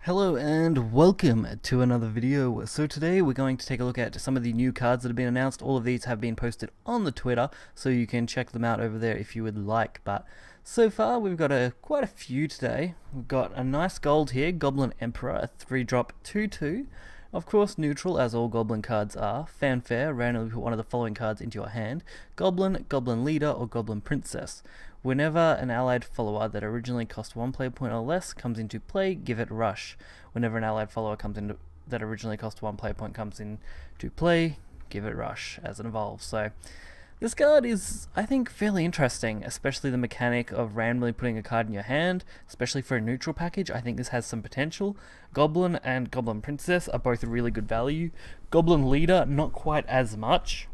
Hello and welcome to another video. So today we're going to take a look at some of the new cards that have been announced. All of these have been posted on the Twitter, so you can check them out over there if you would like. But so far we've got quite a few today. We've got a nice gold here, Goblin Emperor, a 3-drop 2/2. Of course neutral, as all Goblin cards are. Fanfare, randomly put one of the following cards into your hand. Goblin, Goblin Leader, or Goblin Princess. Whenever an allied follower that originally cost 1 play point or less comes into play, give it Rush. Whenever an allied follower that originally cost 1 play point comes into play, give it Rush as it evolves. So this card is, I think, fairly interesting, especially the mechanic of randomly putting a card in your hand, especially for a neutral package. I think this has some potential. Goblin and Goblin Princess are both really good value. Goblin Leader, not quite as much,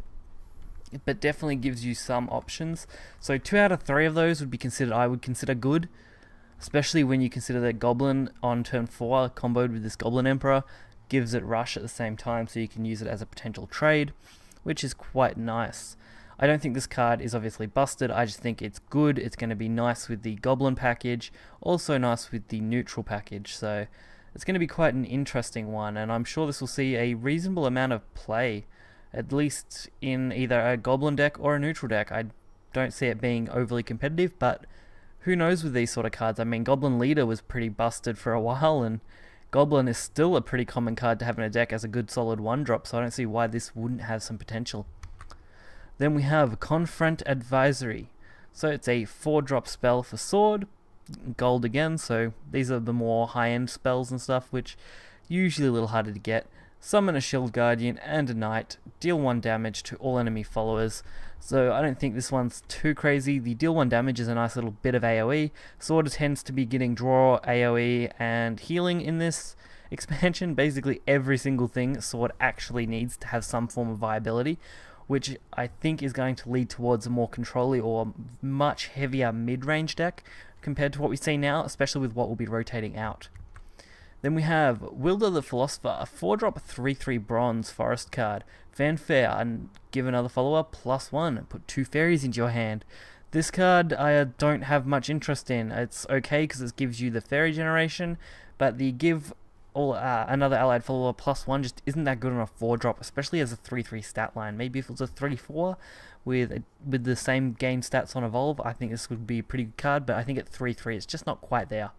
but definitely gives you some options. So 2 out of 3 of those I would consider good, especially when you consider that Goblin on turn 4 comboed with this Goblin Emperor gives it Rush at the same time, so you can use it as a potential trade, which is quite nice. I don't think this card is obviously busted, I just think it's good. It's going to be nice with the Goblin package, also nice with the neutral package, so it's going to be quite an interesting one, and I'm sure this will see a reasonable amount of play, at least in either a Goblin deck or a neutral deck. I don't see it being overly competitive, but who knows with these sort of cards. I mean, Goblin Leader was pretty busted for a while, and Goblin is still a pretty common card to have in a deck as a good solid 1-drop, so I don't see why this wouldn't have some potential. Then we have Confrontation Advisory. So it's a 4-drop spell for sword, gold again, so these are the more high-end spells and stuff, which usually a little harder to get. Summon a Shield Guardian and a Knight, deal 1 damage to all enemy followers. So I don't think this one's too crazy. The deal 1 damage is a nice little bit of AoE. Sword tends to be getting draw, AoE, and healing in this expansion. Basically every single thing Sword actually needs to have some form of viability, which I think is going to lead towards a more control-y or much heavier mid-range deck compared to what we see now, especially with what will be rotating out. Then we have Wilder the Philosopher, a 4-drop 3/3 bronze forest card. Fanfare, and give another follower +1. Put 2 fairies into your hand. This card I don't have much interest in. It's okay because it gives you the fairy generation, but the give another allied follower +1 just isn't that good on a 4-drop, especially as a 3/3 stat line. Maybe if it was a 3/4 with the same gain stats on evolve, I think this would be a pretty good card, but I think at 3/3 it's just not quite there.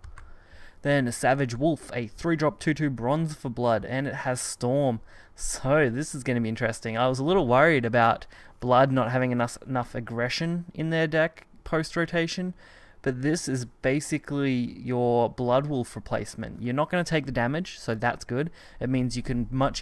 Then Savage Wolf, a 3-drop 2/2 bronze for blood, and it has Storm. So this is going to be interesting. I was a little worried about blood not having enough aggression in their deck post-rotation, but this is basically your Blood Wolf replacement. You're not going to take the damage, so that's good. It means you can much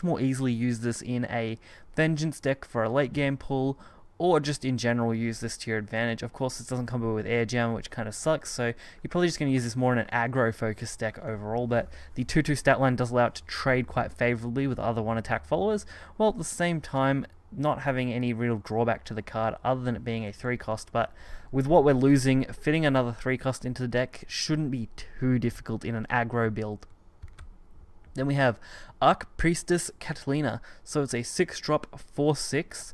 more easily use this in a Vengeance deck for a late game pull, or just in general use this to your advantage. Of course, this doesn't combo with Air Jam, which kind of sucks, so you're probably just going to use this more in an aggro-focused deck overall, but the 2/2 stat line does allow it to trade quite favorably with other 1-attack followers, while at the same time not having any real drawback to the card other than it being a 3-cost, but with what we're losing, fitting another 3-cost into the deck shouldn't be too difficult in an aggro build. Then we have Priestess Catalina, so it's a 6-drop 4/6.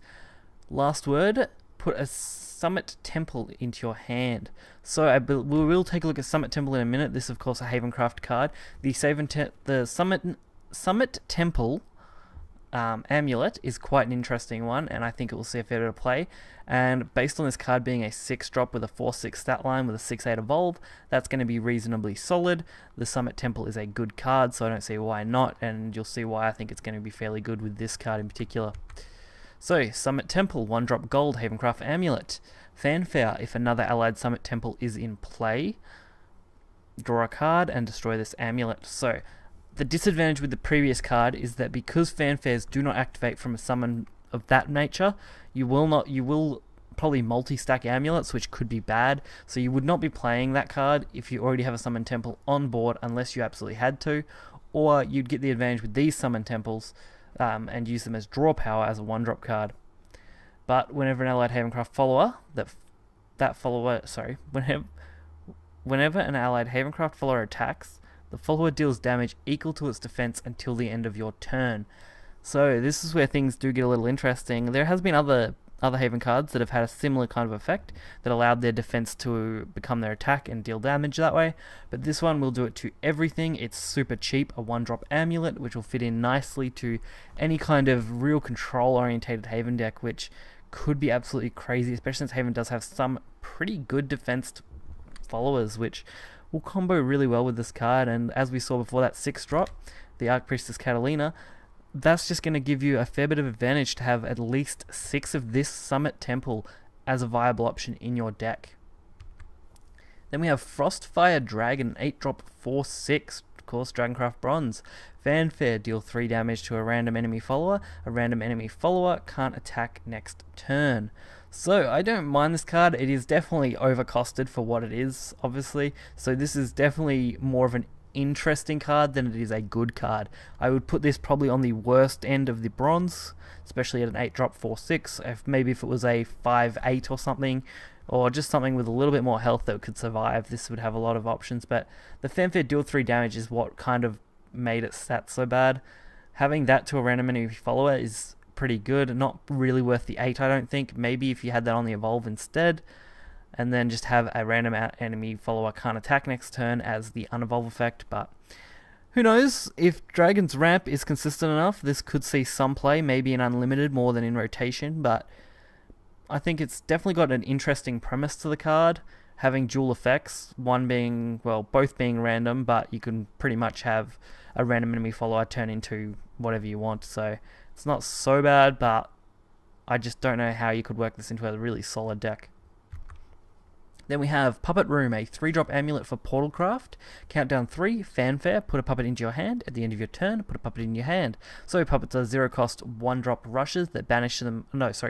Last word, put a Summit Temple into your hand. So we will take a look at Summit Temple in a minute. This is of course a Havencraft card. The Summit Temple amulet is quite an interesting one, and I think it will see a fair bit of play. And based on this card being a 6-drop with a 4/6 stat line with a 6/8 evolve, that's going to be reasonably solid. The Summit Temple is a good card, so I don't see why not, and you'll see why I think it's going to be fairly good with this card in particular. So, Summit Temple, 1-drop gold, Havencraft Amulet. Fanfare, if another allied Summit Temple is in play, draw a card and destroy this amulet. So, the disadvantage with the previous card is that because Fanfares do not activate from a summon of that nature, you will probably multi-stack amulets, which could be bad, so you would not be playing that card if you already have a Summon Temple on board unless you absolutely had to, or you'd get the advantage with these Summon Temples, and use them as draw power as a 1-drop card. But whenever an allied Havencraft follower, whenever an allied Havencraft follower attacks, the follower deals damage equal to its defense until the end of your turn. So this is where things do get a little interesting. There has been other other Haven cards that have had a similar kind of effect that allowed their defense to become their attack and deal damage that way, but this one will do it to everything. It's super cheap, a 1-drop amulet, which will fit in nicely to any kind of real control-orientated Haven deck, which could be absolutely crazy, especially since Haven does have some pretty good defense followers, which will combo really well with this card. And as we saw before, that 6-drop, the Priestess Catalina, that's just going to give you a fair bit of advantage to have at least 6 of this Summit Temple as a viable option in your deck. Then we have Frostfire Dragon, 8-drop 4/6, of course, Dragoncraft Bronze. Fanfare, deal 3 damage to a random enemy follower. A random enemy follower can't attack next turn. So I don't mind this card. It is definitely overcosted for what it is, obviously. So this is definitely more of an interesting card than it is a good card. I would put this probably on the worst end of the bronze, especially at an 8-drop 4/6. Maybe if it was a 5/8 or something, or just something with a little bit more health that could survive, this would have a lot of options. But the Fanfare deal 3 damage is what kind of made it stat so bad. Having that to a random enemy follower is pretty good. Not really worth the 8, I don't think. Maybe if you had that on the Evolve instead, and then just have a random enemy follower can't attack next turn as the unevolve effect. But who knows, if Dragon's Ramp is consistent enough, this could see some play, maybe in Unlimited more than in Rotation. But I think it's definitely got an interesting premise to the card, having dual effects, one being, well, both being random, but you can pretty much have a random enemy follower turn into whatever you want. So it's not so bad, but I just don't know how you could work this into a really solid deck. Then we have Puppet Room, a 3-drop amulet for Portalcraft. Countdown 3, Fanfare, put a puppet into your hand. At the end of your turn, put a puppet in your hand. So puppets are 0-cost 1-drop rushes that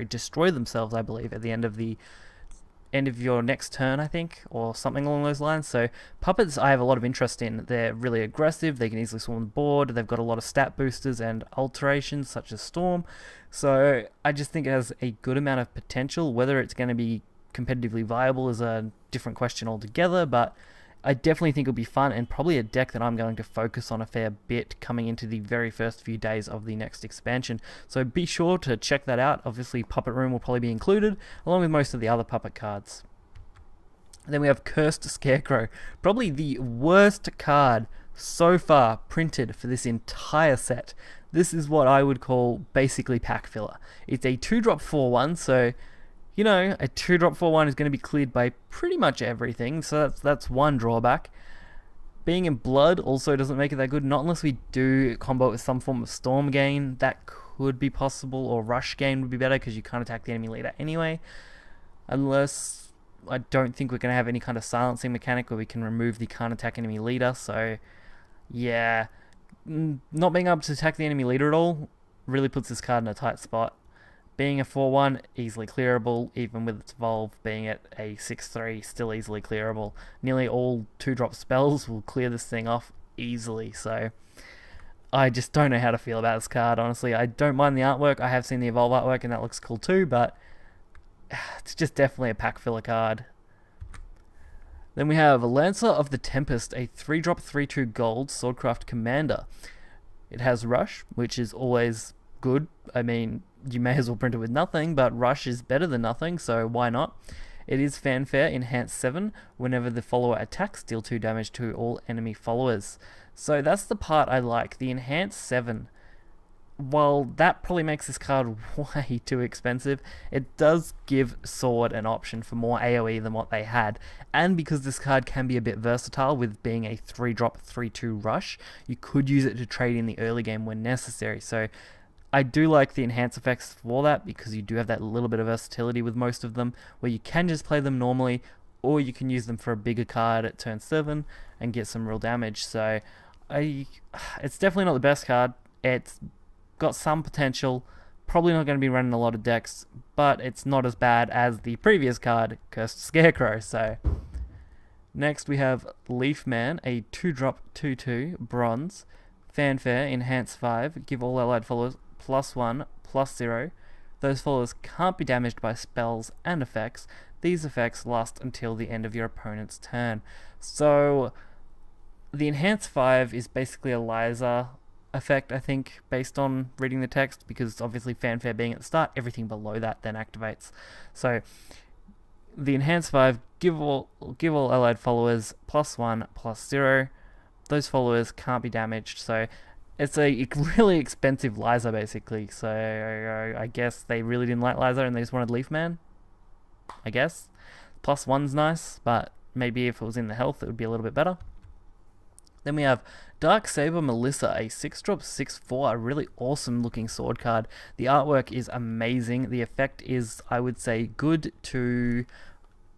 destroy themselves, I believe, at the end of your next turn, I think, or something along those lines. So puppets I have a lot of interest in. They're really aggressive, they can easily swarm the board, they've got a lot of stat boosters and alterations such as Storm. So I just think it has a good amount of potential. Whether it's going to be competitively viable is a different question altogether, but I definitely think it'll be fun and probably a deck that I'm going to focus on a fair bit coming into the very first few days of the next expansion. So be sure to check that out. Obviously Puppet Room will probably be included along with most of the other puppet cards. Then we have Cursed Scarecrow, probably the worst card so far printed for this entire set. This is what I would call basically pack filler. It's a 2-drop 4/1, so you know, a 2-drop 4/1 is going to be cleared by pretty much everything, so that's one drawback. Being in blood also doesn't make it that good, not unless we do combo it with some form of Storm Gain. That could be possible, or Rush Gain would be better because you can't attack the enemy leader anyway. Unless, I don't think we're going to have any kind of silencing mechanic where we can remove the can't attack enemy leader, so yeah. Not being able to attack the enemy leader at all really puts this card in a tight spot. Being a 4/1, easily clearable, even with its evolve being at a 6/3, still easily clearable. Nearly all 2-drop spells will clear this thing off easily, so I just don't know how to feel about this card, honestly. I don't mind the artwork, I have seen the evolve artwork and that looks cool too, but it's just definitely a pack filler card. Then we have Lancer of the Tempest, a 3-drop 3/2 gold Swordcraft Commander. It has Rush, which is always good. I mean, you may as well print it with nothing, but Rush is better than nothing, so why not? It is Fanfare, Enhance 7. Whenever the follower attacks, deal 2 damage to all enemy followers. So that's the part I like, the Enhance 7. While that probably makes this card way too expensive, it does give Sword an option for more AoE than what they had. And because this card can be a bit versatile with being a 3-drop 3/2 rush, you could use it to trade in the early game when necessary. So I do like the enhance effects for that, because you do have that little bit of versatility with most of them, where you can just play them normally, or you can use them for a bigger card at turn 7 and get some real damage. So it's definitely not the best card. It's got some potential, probably not going to be running a lot of decks, but it's not as bad as the previous card, Cursed Scarecrow. So next we have Leafman, a 2-drop 2/2 bronze. Fanfare, Enhance 5, give all allied followers +1/+0. Those followers can't be damaged by spells and effects. These effects last until the end of your opponent's turn. So the Enhance 5 is basically a Liza. effect, I think, based on reading the text, because obviously fanfare being at the start, everything below that then activates. So the enhanced 5, give all allied followers +1/+0. Those followers can't be damaged, so it's a really expensive Liza basically. So I guess they really didn't like Liza and they just wanted Leaf Man, I guess. +1's nice, but maybe if it was in the health it would be a little bit better. Then we have Darksaber Melissa, a 6-drop 6/4, a really awesome looking sword card. The artwork is amazing. The effect is, I would say, good to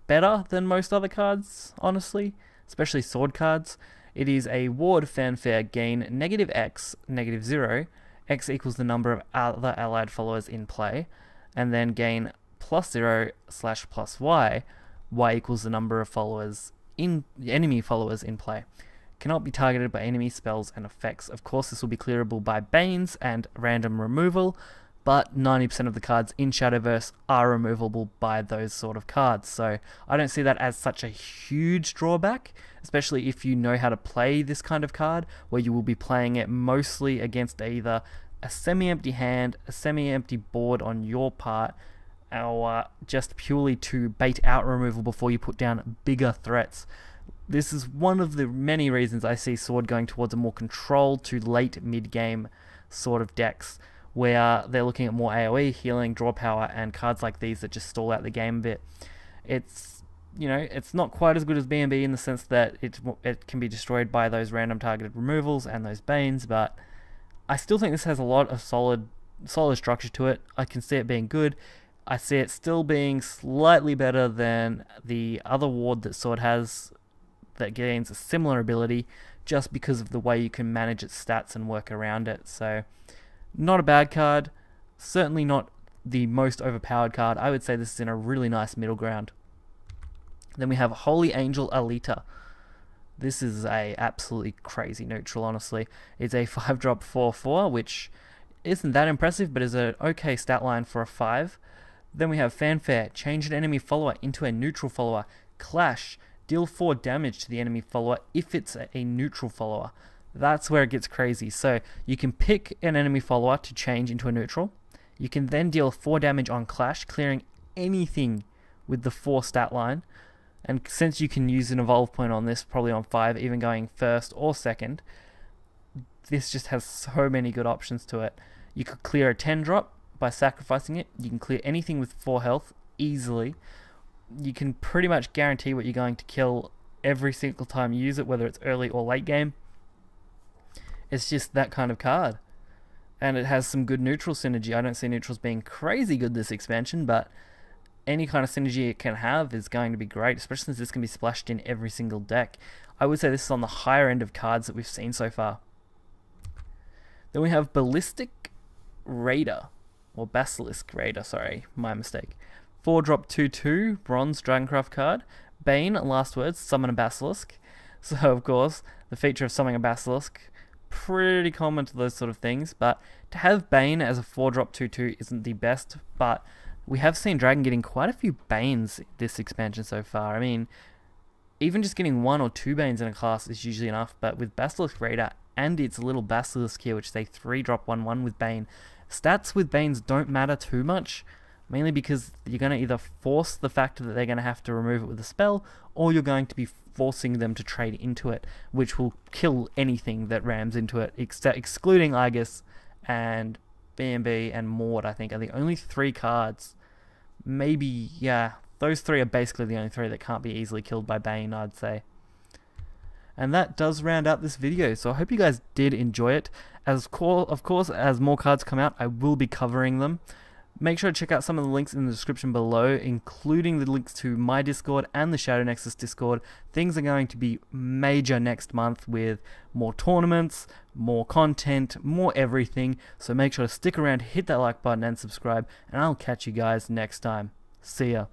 better than most other cards, honestly, especially sword cards. It is a ward fanfare, gain -X, -0. X equals the number of other allied followers in play, and then gain +0/+Y. Y equals the number of enemy followers in play. Cannot be targeted by enemy spells and effects. Of course, this will be clearable by Banes and random removal, but 90% of the cards in Shadowverse are removable by those sort of cards. So I don't see that as such a huge drawback, especially if you know how to play this kind of card, where you will be playing it mostly against either a semi-empty hand, a semi-empty board on your part, or just purely to bait out removal before you put down bigger threats. This is one of the many reasons I see Sword going towards a more controlled to late mid-game sort of decks, where they're looking at more AoE, healing, draw power, and cards like these that just stall out the game a bit. It's, it's not quite as good as B&B in the sense that it can be destroyed by those random targeted removals and those Banes, but I still think this has a lot of solid structure to it. I can see it being good. I see it still being slightly better than the other ward that Sword has, that gains a similar ability, just because of the way you can manage its stats and work around it. So not a bad card, certainly not the most overpowered card. I would say this is in a really nice middle ground. Then we have Holy Angel Aleta. This is a absolutely crazy neutral, honestly. It's a 5-drop 4/4, which isn't that impressive, but is an okay stat line for a 5. Then we have Fanfare, change an enemy follower into a neutral follower. Clash, deal 4 damage to the enemy follower if it's a neutral follower. That's where it gets crazy. So you can pick an enemy follower to change into a neutral. You can then deal 4 damage on Clash, clearing anything with the 4 stat line. And since you can use an evolve point on this, probably on 5, even going first or second, this just has so many good options to it. You could clear a 10-drop by sacrificing it. You can clear anything with 4 health easily. You can pretty much guarantee what you're going to kill every single time you use it, whether it's early or late game. It's just that kind of card. And it has some good neutral synergy. I don't see neutrals being crazy good this expansion, but any kind of synergy it can have is going to be great, especially since this can be splashed in every single deck. I would say this is on the higher end of cards that we've seen so far. Then we have Basilisk Raider, sorry, my mistake. 4-drop 2/2, bronze Dragoncraft card. Bane, last words, summon a Basilisk. So of course, the feature of summoning a Basilisk, pretty common to those sort of things, but to have Bane as a 4-drop 2/2 isn't the best, but we have seen Dragon getting quite a few Banes this expansion so far. I mean, even just getting 1 or 2 Banes in a class is usually enough, but with Basilisk Raider and its little Basilisk here, which is a 3-drop 1/1 with Bane, stats with Banes don't matter too much, mainly because you're going to either force the fact that they're going to have to remove it with a spell, or you're going to be forcing them to trade into it, which will kill anything that rams into it, excluding Aegis and B&B and Maud, I think, are the only 3 cards. Maybe, yeah, those 3 are basically the only 3 that can't be easily killed by Bane, I'd say. And that does round out this video, so I hope you guys did enjoy it. Of course, as more cards come out, I will be covering them. Make sure to check out some of the links in the description below, including the links to my Discord and the Shadownexus Discord. Things are going to be major next month with more tournaments, more content, more everything. So make sure to stick around, hit that like button and subscribe, and I'll catch you guys next time. See ya.